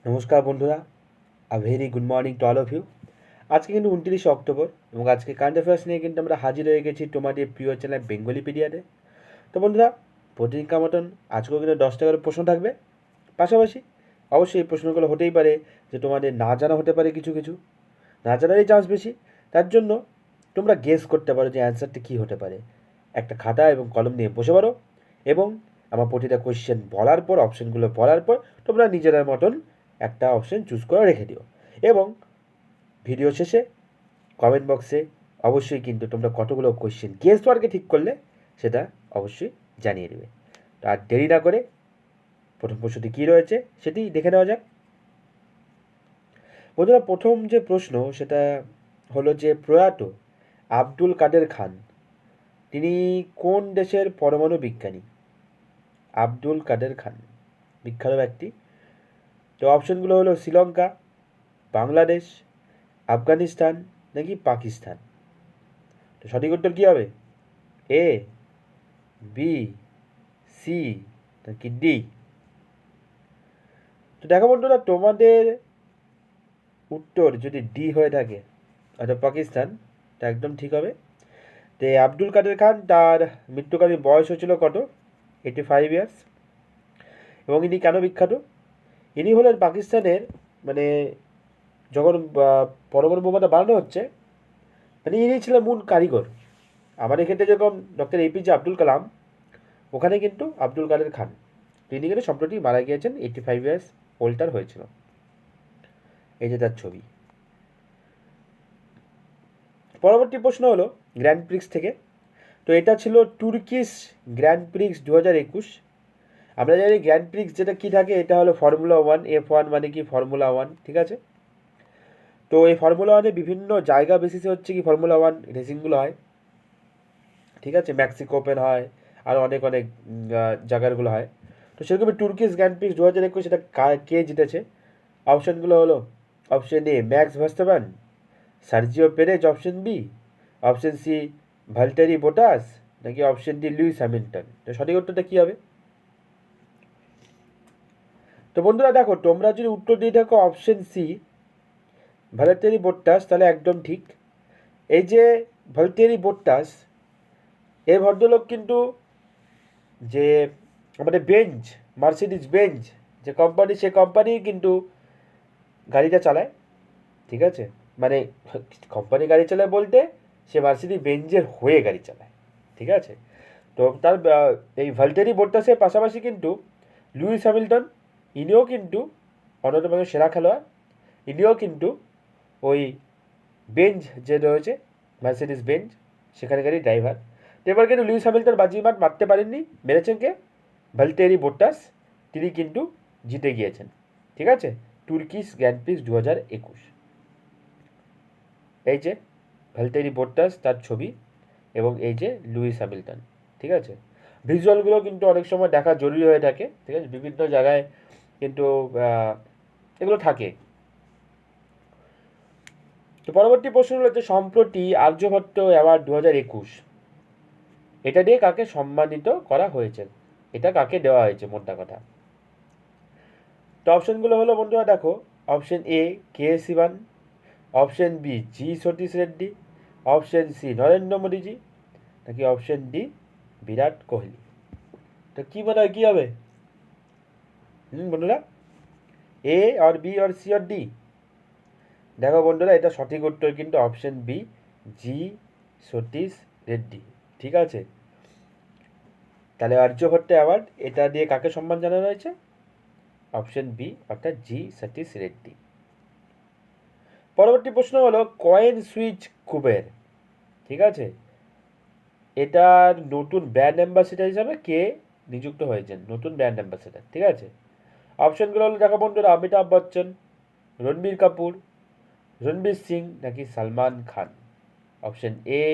নমস্কার বন্ধুরা, very good morning to all of you. আজকে কিন্তু 29 অক্টোবর এবং আজকে কারেন্ট অ্যাফেয়ার্স নিয়ে কিন্তু আমরা হাজির হয়ে গেছি তোমাদের প্রিয় চ্যানেল বেঙ্গলি পিডিয়াতে। তো বন্ধুরা, প্রতিদিনকার মতন আজকেও কিন্তু 10টা করে প্রশ্ন থাকবে। পাশাপাশি অবশ্যই এই প্রশ্নগুলো হতেই পারে যে তোমাদের না জানা হতে পারে, কিছু কিছু না জানারই চান্স বেশি। তার জন্য তোমরা গেস করতে পারো যে অ্যান্সারটা কী হতে পারে। একটা খাতা এবং কলম নিয়ে বসে পারো এবং আমার প্রতিটা কোয়েশ্চেন বলার পর, অপশানগুলো বলার পর তোমরা নিজেদের মতন একটা অপশান চুজ করে রেখে দিও। এবং ভিডিও শেষে কমেন্ট বক্সে অবশ্যই কিন্তু তোমরা কতগুলো কোয়েশ্চেন গেস ওয়ার্কে ঠিক করলে সেটা অবশ্যই জানিয়ে দেবে। তো আর দেরি না করে প্রথম প্রশ্নটি কী রয়েছে সেটি দেখে নেওয়া যাক। বন্ধুরা, প্রথম যে প্রশ্ন সেটা হলো যে প্রয়াত আব্দুল কাদের খান তিনি কোন দেশের পরমাণু বিজ্ঞানী? আব্দুল কাদের খান বিখ্যাত ব্যক্তি। তো অপশনগুলো হলো শ্রীলঙ্কা, বাংলাদেশ, আফগানিস্তান নাকি পাকিস্তান। তো সঠিক উত্তর কী হবে? এ, বি, সি নাকি ডি? তো দেখো বন্ধুরা, তোমাদের উত্তর যদি ডি হয়ে থাকে অর্থাৎ পাকিস্তান, তা একদম ঠিক হবে। তো আব্দুল কাদের খান, তার মৃত্যুকালীন বয়স হয়েছিল কত? 85 ইয়ার্স। এবং ইনি কেন বিখ্যাত? ইনি হলেন পাকিস্তানের, মানে যখন পরমাণু বোমাটা বানানো হচ্ছে, মানে ইনি ছিলেন মূল কারিগর। আমাদের ক্ষেত্রে যেরকম ডক্টর এপিজে আব্দুল কালাম, ওখানে কিন্তু আব্দুল কাদের খান, তিনি কিন্তু সম্প্রতি মারা গিয়েছেন, 85 ইয়ার্স ওল্ডার হয়েছিল। এই যে তার ছবি। পরবর্তী প্রশ্ন হলো গ্র্যান্ড প্রিক্স থেকে। তো এটা ছিল তুর্কিশ গ্র্যান্ড প্রিক্স 2021। আমরা জানি গ্র্যান্ড প্রিক্স যেটা কী থাকে, এটা হলো ফর্মুলা 1, F1 মানে কি ফর্মুলা 1, ঠিক আছে। তো এই ফর্মুলা 1-এ বিভিন্ন জায়গা বেসিসে হচ্ছে কি ফর্মুলা 1 রেসিংগুলো হয়, ঠিক আছে। মেক্সিকো ওপেন হয়, আর অনেক অনেক জায়গাগুলো হয়। তো সেরকমই তুর্কিশ গ্র্যান্ড প্রিক্স 2021 সেটা কে জিতেছে? অপশানগুলো হলো option A Max Verstappen, Sergio Perez, option B, option C Valtteri Bottas নাকি অপশন ডি লুইস হ্যামিল্টন। তো সঠিক উত্তরটা কী হবে? তো বন্ধুরা দেখো, তোমরা যদি উত্তর দিয়ে থাকো অপশন সি ভালটেরি বোটাস, তাহলে একদম ঠিক। এই যে ভালটেরি বোটাস, এই ভদ্রলোক কিন্তু যে আমাদের বেঞ্জ, মার্সিডিজ বেঞ্জ যে কোম্পানি, সে কোম্পানি কিন্তু গাড়িটা চালায়, ঠিক আছে। মানে কোম্পানি গাড়ি চালায় বলতে সে মার্সিডিজ বেঞ্জের হয়ে গাড়ি চালায়, ঠিক আছে। তো তার এই ভালটেরি বোট্টাসের পাশাপাশি কিন্তু লুইস হ্যামিল্টন, ইনিও কিন্তু অন্যতম সেরা খেলোয়াড়। ইনিও কিন্তু ওই বেঞ্জ যে রয়েছে, মার্সিডিজ বেঞ্জ, সেখানকারই ড্রাইভার। তো এবার কিন্তু লুইস হ্যামিল্টন বাজিমাত মারতে পারেননি, মেরেছেন কে? ভালটেরি বোট্টাস। তিনি কিন্তু জিতে গিয়েছেন, ঠিক আছে, তুর্কিশ গ্র্যান্ড প্রিক্স 2021। এই যে ভালটেরি বোট্টাস, তার ছবি, এবং এই যে লুইস হ্যামিল্টন, ঠিক আছে। ভিজুয়ালগুলো কিন্তু অনেক সময় দেখা জরুরি হয়ে থাকে, ঠিক আছে, বিভিন্ন জায়গায় কিন্তু এগুলো থাকে। তো পরবর্তী প্রশ্ন হলো যে সম্প্রতি আর্যভট্ট অ্যাওয়ার্ড 2021, এটা দিয়ে কাকে সম্মানিত করা হয়েছে? এটা কাকে দেওয়া হয়েছে মোদ্দা কথা? তো অপশনগুলো হলো বন্ধুরা দেখো, option A K Sivan, option B G Satish Reddy, option C Narendra Modiji নাকি অপশন ডি বিরাট কোহলি। তো কী মনে হয় কী হবে বন্ধুরা? এ আর বি আর সি আর ডি? দেখো বন্ধুরা, এটা সঠিক উত্তর কিন্তু option B, G Satish Reddy, ঠিক আছে। তাহলে আর্যভট্ট অ্যাওয়ার্ড, এটা দিয়ে কাকে সম্মান জানানো হয়েছে? অপশন বি অর্থাৎ জি সতীশ রেড্ডি। পরবর্তী প্রশ্ন হলো কয়েন সুইচ কুবের, ঠিক আছে, এটার নতুন ব্র্যান্ড অ্যাম্বাসেডার হিসাবে কে নিযুক্ত হয়েছেন? নতুন ব্র্যান্ড অ্যাম্বাসেডার, ঠিক আছে। অপশনগুলো হলো দেখো বন্ধুরা, অমিতাভ বচ্চন, রণবীর কাপুর, রণবীর সিং নাকি Salman Khan. Option A,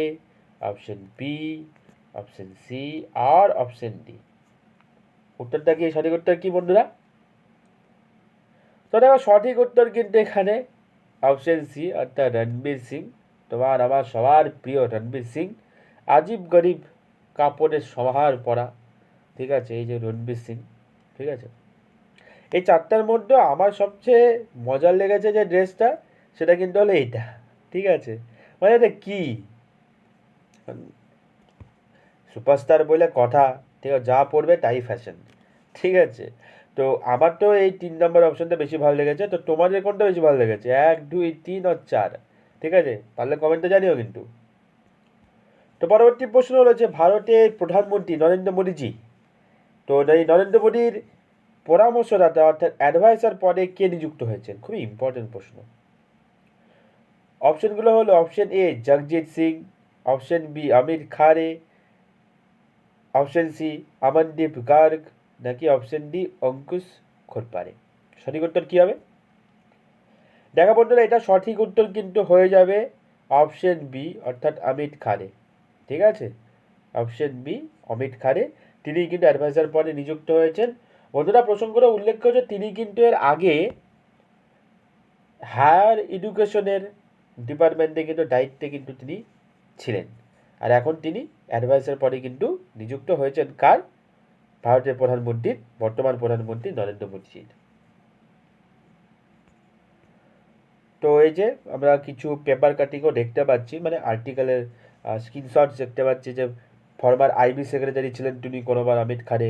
option B, option C আর অপশন ডি। উত্তরটা কি, সঠিক উত্তর কি বন্ধুরা? তো দেখো সঠিক উত্তর কিন্তু এখানে অপশন সি অর্থাৎ রণবীর সিং। তোমার আমার সবার প্রিয় রণবীর সিং, আজিব গরিব কাপড়ের সমাহার পরা, ঠিক আছে, এই যে রণবীর সিং, ঠিক আছে। এই চারটার মধ্যে আমার সবচেয়ে মজার লেগেছে যে ড্রেসটা, সেটা কিন্তু হলো এইটা। ঠিক আছে, মানে এটা কি সুপারস্টার বলে কথা, ঠিক আছে, যা পড়বে তাই ফ্যাশন। ঠিক আছে, তো আমার তো এই 3 নম্বর অপশনটা বেশি ভালো লেগেছে। তো তোমাদের কোনটা বেশি ভালো লেগেছে, 1, 2, 3 আর 4? ঠিক আছে, পারলে কমেন্টে জানিও কিন্তু। তো পরবর্তী প্রশ্ন হলো যে ভারতের প্রধানমন্ত্রী নরেন্দ্র মোদীজি, তো এই নরেন্দ্র মোদীর পরামর্শদাতা অর্থাৎ অ্যাডভাইসার পদে কে নিযুক্ত হয়েছেন? খুবই ইম্পর্টেন্ট প্রশ্ন। অপশনগুলো হলো option A Jagjit Singh, option B Amir Khare, option C Amandeep Garg, নাকি অপশন ডি অঙ্কুশ খোরপারে। সঠিক উত্তর কী হবে? দেখা বন্ধুরা, এটা সঠিক উত্তর কিন্তু হয়ে যাবে অপশন বি অর্থাৎ অমিত খারে। ঠিক আছে, অপশন বি অমিত খারে, তিনি কিন্তু অ্যাডভাইজার পদে নিযুক্ত হয়েছেন। বন্ধুরা প্রসঙ্গ করে উল্লেখ করেছে তিনি কিন্তু এর আগে হায়ার এডুকেশনের ডিপার্টমেন্টে কিন্তু দায়িত্বে কিন্তু তিনি ছিলেন, আর এখন তিনি অ্যাডভাইসার পদে কিন্তু নিযুক্ত হয়েছেন কার? ভারতের প্রধানমন্ত্রীর, বর্তমান প্রধানমন্ত্রী নরেন্দ্র মোদীজির। তো এই যে আমরা কিছু পেপার কাটিংও দেখতে পাচ্ছি, মানে আর্টিকেলের স্ক্রিনশট দেখতে পাচ্ছি যে ফর্মার আইবি সেক্রেটারি ছিলেন তিনি কোনোবার অমিত খারে।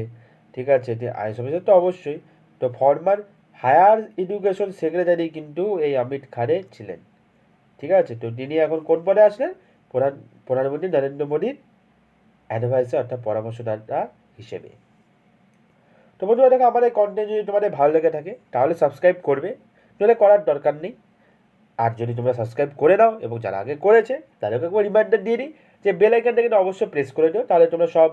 ঠিক আছে, আইএস অফিসার তো অবশ্যই, তো ফর্মার হায়ার এডুকেশন সেক্রেটারি কিন্তু এই অমিত খারে ছিলেন। ঠিক আছে, তো তিনি এখন কোন পদে আসলেন? প্রধানমন্ত্রী নরেন্দ্র মোদীর অ্যাডভাইসার অর্থাৎ পরামর্শদাতা হিসেবে। তো বন্ধুরা দেখো, আমার এই কন্টেন্ট যদি তোমাদের ভালো লেগে থাকে তাহলে সাবস্ক্রাইব করবে, নইলে করার দরকার নেই। আর যদি তোমরা সাবস্ক্রাইব করে নাও এবং যারা আগে করেছে তাদেরকে একবার রিমাইন্ডার দিয়ে দিই যে বেল আইকনটা কিন্তু অবশ্যই প্রেস করে দিও, তাহলে তোমরা সব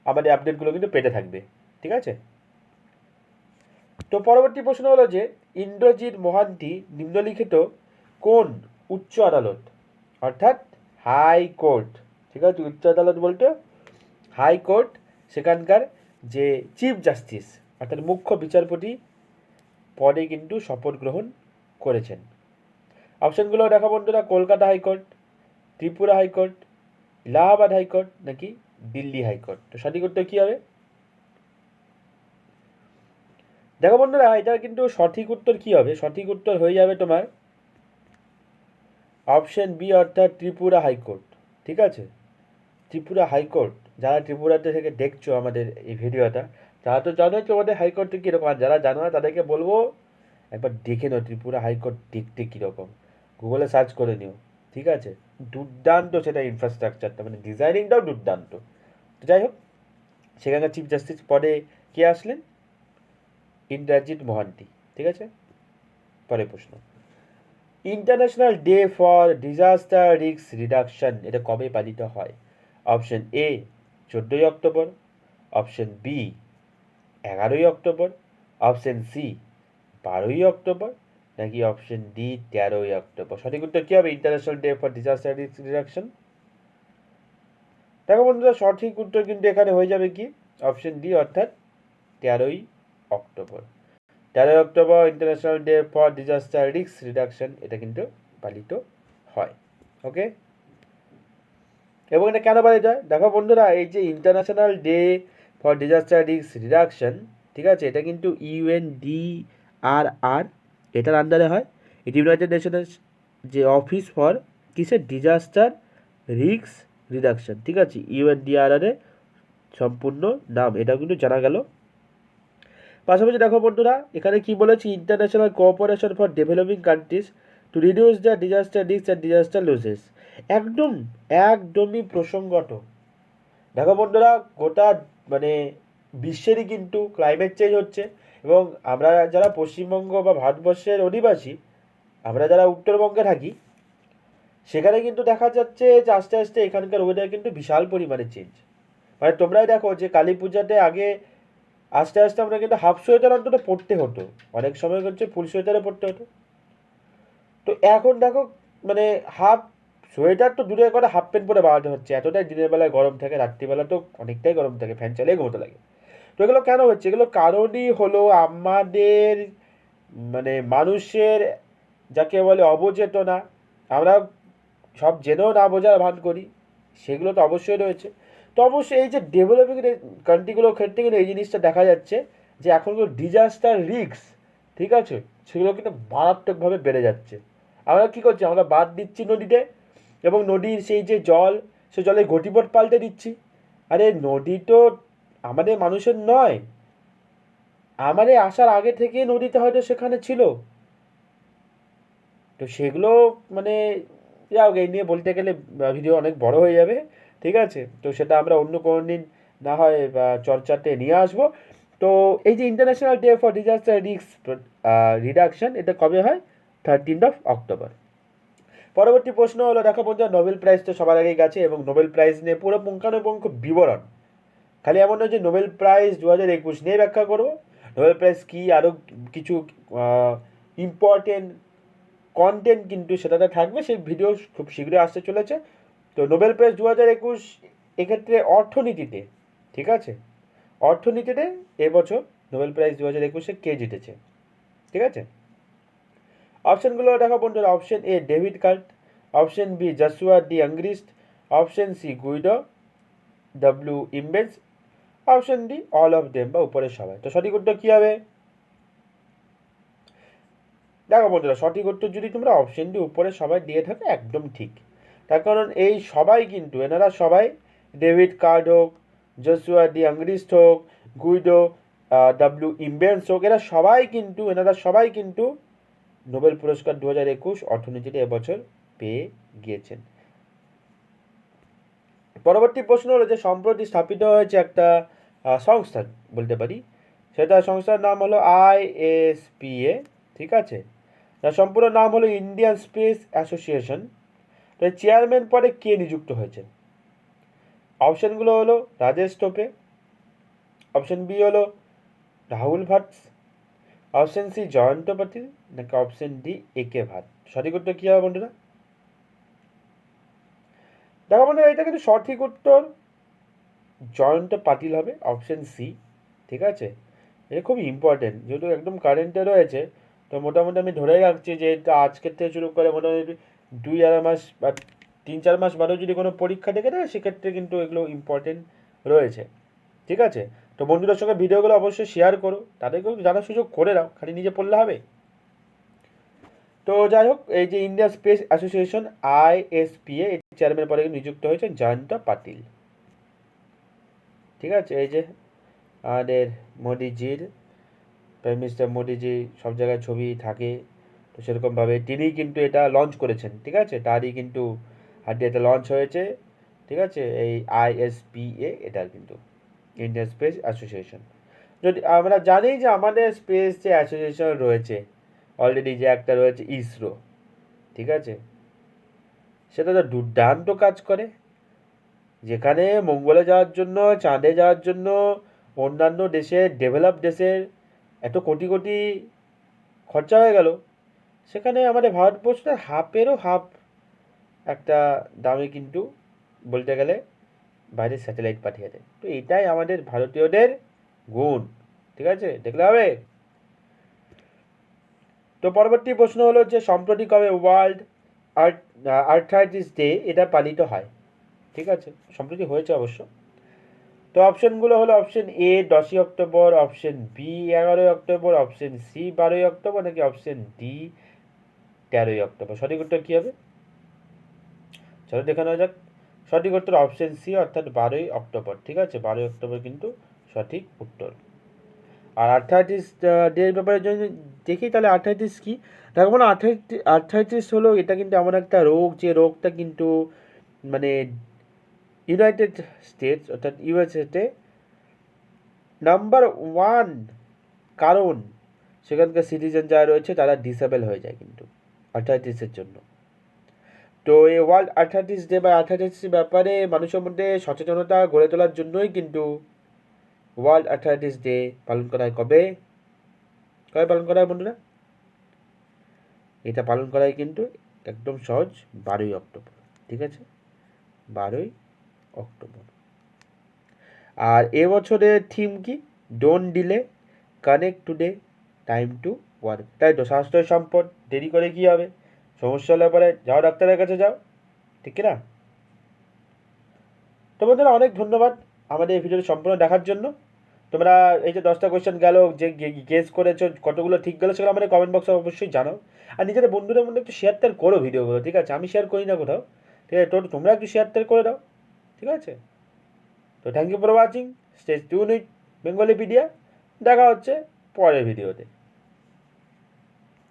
আমাদের আপডেটগুলো কিন্তু পেতে থাকবে। ঠিক আছে, তো পরবর্তী প্রশ্ন হলো যে ইন্দ্রজিৎ মহান্তি নিম্নলিখিত কোন উচ্চ আদালত অর্থাৎ হাইকোর্ট, ঠিক আছে, উচ্চ আদালত বলতে হাইকোর্ট, সেখানকার যে চিফ জাস্টিস অর্থাৎ মুখ্য বিচারপতি পদে কিন্তু শপথ গ্রহণ করেছেন? অপশনগুলো দেখো বন্ধুরা, Kolkata high court, Tripura high court, Allahabad high court, নাকি দিল্লি হাইকোর্ট। তো সঠিক উত্তর কী হবে? দেখো বন্ধুরা, এটার কিন্তু সঠিক উত্তর কী হবে? সঠিক উত্তর হয়ে যাবে তোমার অপশন বি অর্থাৎ ত্রিপুরা হাইকোর্ট। ঠিক আছে, ত্রিপুরা হাইকোর্ট, যারা ত্রিপুরাতে থেকে দেখছো আমাদের এই ভিডিওটা তারা তো জানোই তোমাদের হাইকোর্টে কীরকম, আর যারা জানো না তাদেরকে বলবো একবার দেখে নাও ত্রিপুরা হাইকোর্ট দেখতে কীরকম, গুগলে সার্চ করে নিও। ঠিক আছে, দুর্দান্ত সেটা ইনফ্রাস্ট্রাকচারটা, মানে ডিজাইনিংটাও দুর্দান্ত। তো যাই হোক, সেখানকার চিফ জাস্টিস পদে কে আসলেন? ইন্দ্রজিৎ মহান্তি। ঠিক আছে, পরের প্রশ্ন, international day for disaster risk reduction এটা কবে পালিত হয়? অপশন এ 14ই অক্টোবর, অপশন বি 11ই অক্টোবর, অপশন সি 12ই অক্টোবর, নাকি অপশন ডি 13ই অক্টোবর। সঠিক উত্তর কী হবে? International day for disaster risk reduction. দেখো বন্ধুরা, সঠিক উত্তর কিন্তু এখানে হয়ে যাবে কি অপশন ডি অর্থাৎ 13ই অক্টোবর। 13ই অক্টোবর international day for disaster risk reduction এটা কিন্তু পালিত হয়। ওকে, এবং এটা কেন পালিত হয়? দেখো বন্ধুরা, এই যে international day for disaster risk reduction, ঠিক আছে, এটা কিন্তু UNDRR এটার আন্ডারে হয়। এটি ইউনাইটেড নেশনের যে অফিস ফর কিসের ডিজাস্টার রিস্ক রিডাকশন। ঠিক আছে, UNDRR এর সম্পূর্ণ নাম, এটা কিন্তু জানা গেল। পাশাপাশি দেখো বন্ধুরা, এখানে কি বলেছি, international cooperation for developing countries to reduce the disaster risk and disaster losses. একদমই প্রসঙ্গত। দেখো বন্ধুরা, গোটা মানে বিশ্বেরই কিন্তু ক্লাইমেট চেঞ্জ হচ্ছে, এবং আমরা যারা পশ্চিমবঙ্গ বা ভারতবর্ষের অধিবাসী, আমরা যারা উত্তরবঙ্গে থাকি, সেখানে কিন্তু দেখা যাচ্ছে যে আস্তে আস্তে এখানকার ওয়েদার কিন্তু বিশাল পরিমাণে চেঞ্জ। মানে তোমরাই দেখো যে কালী পূজাতে আগে আস্তে আস্তে আমরা কিন্তু হাফ সোয়েটার অন্তত পরতে হতো, অনেক সময় হচ্ছে ফুল সোয়েটারে পরতে হতো। তো এখন দেখো মানে হাফ সোয়েটার তো দূরে করে হাফ প্যান্ট পরে বাড়াতে হচ্ছে, এতটাই দিনের বেলায় গরম থাকে, রাত্রিবেলা তো অনেকটাই গরম থাকে, ফ্যান চালিয়ে ঘুমোতে লাগে। তো এগুলো কেন হচ্ছে? এগুলো কারণই হলো আমাদের মানে মানুষের যাকে বলে অবচেতনা। আমরা সব জেনেও না বোঝার ভান করি, সেগুলো তো অবশ্যই রয়েছে। তো অবশ্যই এই যে ডেভেলপিং কান্ট্রিগুলোর ক্ষেত্রে কিন্তু এই জিনিসটা দেখা যাচ্ছে, যে এখনকার ডিজাস্টার রিস্ক, ঠিক আছে, সেগুলো কিন্তু মারাত্মকভাবে বেড়ে যাচ্ছে। আমরা কী করছি, আমরা বাদ দিচ্ছি নদীতে, এবং নদীর সেই যে জল, সে জলে গতিপথ পাল্টে দিচ্ছি। আরে নদী তো আমাদের মানুষের নয়, আমাদের আসার আগে থেকেই নদীতে হয়তো সেখানে ছিল। তো সেগুলো মানে যাও, এই নিয়ে বলতে গেলে ভিডিও অনেক বড় হয়ে যাবে, ঠিক আছে। তো সেটা আমরা অন্য কোনো দিন না হয় বা চর্চাতে নিয়ে আসবো। তো এই যে international day for disaster risk reduction, এটা কবে হয়? 13 অক্টোবর। পরবর্তী প্রশ্ন হলো, দেখো বন্ধুরা, নোবেল প্রাইজ তো সবার আগেই গেছে, এবং নোবেল প্রাইজ নিয়ে পুরো পুঙ্খানুপুঙ্খ বিবরণ, খালি এমন নয় যে নোবেল প্রাইজ 2021 নিয়ে ব্যাখ্যা করবো, নোবেল প্রাইজ কী, আরও কিছু ইম্পর্টেন্ট কন্টেন্ট কিন্তু সেটাতে থাকবে, সেই ভিডিও খুব শীঘ্রই আসতে চলেছে। তো নোবেল প্রাইজ 2021 এক্ষেত্রে অর্থনীতিতে, ঠিক আছে, অর্থনীতিতে এবছর নোবেল প্রাইজ 2021 কে জিতেছে, ঠিক আছে। অপশানগুলো দেখো বন্ধুরা, option A David Card, option B Joshua D Angrist, option C Guido W Imbens, option D all of them বা উপরের সবাই। তো সঠিক উত্তর কী হবে? দেখো বন্ধুরা, সঠিক উত্তর যদি তোমরা অপশন ডি উপরে সবাই দিয়ে থাকো, একদম ঠিক। তার কারণ এই সবাই কিন্তু, এনারা সবাই, ডেভিড কার্ড হোক, জসুয়া ডি অ্যাংরিস্ট হোক, গুইডো ডব্লিউ ইমবেন্স হোক, এনারা সবাই কিন্তু নোবেল পুরস্কার 2021 অর্থনীতিতে এবছর পেয়ে গিয়েছেন। পরবর্তী প্রশ্ন হলো যে সম্প্রতি স্থাপিত হয়েছে একটা সংস্থা বলতে পারি, সেটা সংস্থার নাম হলো ISPA, ঠিক আছে। তার সম্পূর্ণ নাম হলো ইন্ডিয়ান স্পেস অ্যাসোসিয়েশন। তো চেয়ারম্যান পদে কে নিযুক্ত হয়েছে? অপশানগুলো হলো রাজেশ টোপে, অপশন বি হলো রাহুল ভাট, অপশন সি জয়ন্ত পাটিল, নাকি অপশন ডি AK ভাট। সঠিক উত্তর কী হবে বন্ধুরা? দেখো বন্ধুরা, এটা কিন্তু সঠিক উত্তর জয়ন্ত পাটিল হবে, অপশন সি, ঠিক আছে। এটা খুব ইম্পর্টেন্ট, যেহেতু একদম কারেন্টে রয়েছে, তো মোটামুটি আমি ধরেই রাখছি যে এটা আজকের থেকে শুরু করে মোটামুটি 2-2.5 মাস বা 3-4 মাস বাদেও যদি কোনো পরীক্ষা দেখে দেয়, সেক্ষেত্রে কিন্তু এগুলো ইম্পর্টেন্ট রয়েছে, ঠিক আছে। তো বন্ধুদের সঙ্গে ভিডিওগুলো অবশ্যই শেয়ার করো, তাদেরকেও জানার সুযোগ করে দাও, খালি নিজে পড়লে হবে। তো যাই হোক, এই যে ইন্ডিয়া স্পেস অ্যাসোসিয়েশন ISPA, এর চেয়ারম্যান পদে নিযুক্ত হয়েছেন জয়ন্ত পাটিল, ঠিক আছে। এই যে আমাদের মোদিজির, প্রাইম মিনিস্টার মোদিজি সব জায়গায় ছবি থাকে, তো সেরকমভাবে তিনিই কিন্তু এটা লঞ্চ করেছেন, ঠিক আছে, তারই কিন্তু হাতে এটা লঞ্চ হয়েছে, ঠিক আছে, এই ISPA, এটার কিন্তু ইন্ডিয়ান স্পেস অ্যাসোসিয়েশন। যদি আমরা জানি যে আমাদের স্পেস যে অ্যাসোসিয়েশন রয়েছে অলরেডি, যে একটা রয়েছে ইসরো, ঠিক আছে, সেটা তো দুর্দান্ত কাজ করে, যেখানে মঙ্গলে যাওয়ার জন্য, চাঁদে যাওয়ার জন্য অন্যান্য দেশের, ডেভেলপ দেশের এত কোটি কোটি খরচা হয়ে গেল, সেখানে আমাদের ভারতবর্ষের হাফেরও হাফ একটা দামে কিন্তু বলতে গেলে বাইরে স্যাটেলাইট পাঠিয়ে দেয়। তো এটাই আমাদের ভারতীয়দের গুণ, ঠিক আছে, দেখলে হবে। তো পরবর্তী প্রশ্ন হলো যে সম্প্রতি কবে ওয়ার্ল্ড আর্থ্রাইটিস ডে এটা পালিত হয়? ঠিক আছে, সম্প্রতি হয়েছে অবশ্য। তো অপশনগুলো হলো অপশন এ 10ই অক্টোবর, অপশন বি 11ই অক্টোবর, অপশন সি 12ই অক্টোবর, নাকি অপশন ডি 13ই অক্টোবর। সঠিক উত্তর কী হবে? চলো দেখে নেওয়া যাক। সঠিক উত্তর অপশন সি, অর্থাৎ 12ই অক্টোবর, ঠিক আছে, 12ই অক্টোবর কিন্তু সঠিক উত্তর। আর আর্থ্রাইটিস ডের ব্যাপারে যদি দেখি, তাহলে আর্থ্রাইটিস কী? দেখো মানে আর্থ্রাইটিস হলো, এটা কিন্তু এমন একটা রোগ, যে রোগটা কিন্তু মানে ইউনাইটেড স্টেটস অর্থাৎ ইউএসএতে নাম্বার 1 কারণ, সেখানকার সিটিজেন যারা রয়েছে তারা ডিসেবল হয়ে যায় কিন্তু আর্থ্রাইটিসের জন্য। তো এই ওয়ার্ল্ড আর্থ্রাইটিস ডে বা আর্থ্রাইটিসের ব্যাপারে মানুষের মধ্যে সচেতনতা গড়ে তোলার জন্যই কিন্তু ওয়ার্ল্ড আর্থ্রাইটিস ডে পালন করা হয়। কবে কবে পালন করা হয় বন্ধুরা? এটা পালন করা হয় কিন্তু একদম সহজ, 12ই অক্টোবর, ঠিক আছে, 12ই অক্টোবর। আর এবছরের থিম কি? Don't delay, connect today, time to work. তাই তো, স্বাস্থ্য সম্পদ, দেরি করে কী হবে, সমস্যা হলে পরে যাও ডাক্তারের কাছে যাও, ঠিক না? তো বন্ধুরা, অনেক ধন্যবাদ আমাদের এই ভিডিওটি সম্পূর্ণ দেখার জন্য। তোমরা এই যে 10টা কোয়েশ্চেন গেল, যে গেস করেছো কতগুলো ঠিক গেলো, সেগুলো আমাদের কমেন্ট বক্সে অবশ্যই জানাও। আর নিজেদের বন্ধুদের মধ্যে একটু শেয়ার টেয়ার করো ভিডিওগুলো, ঠিক আছে? আমি শেয়ার করি না কোথাও, ঠিক আছে? তো তোমরা একটু শেয়ার টেয়ার করে দাও, ঠিক আছে? তো thank you for watching, stay tune with Bengalipedia. দেখা হচ্ছে পরের ভিডিওতে।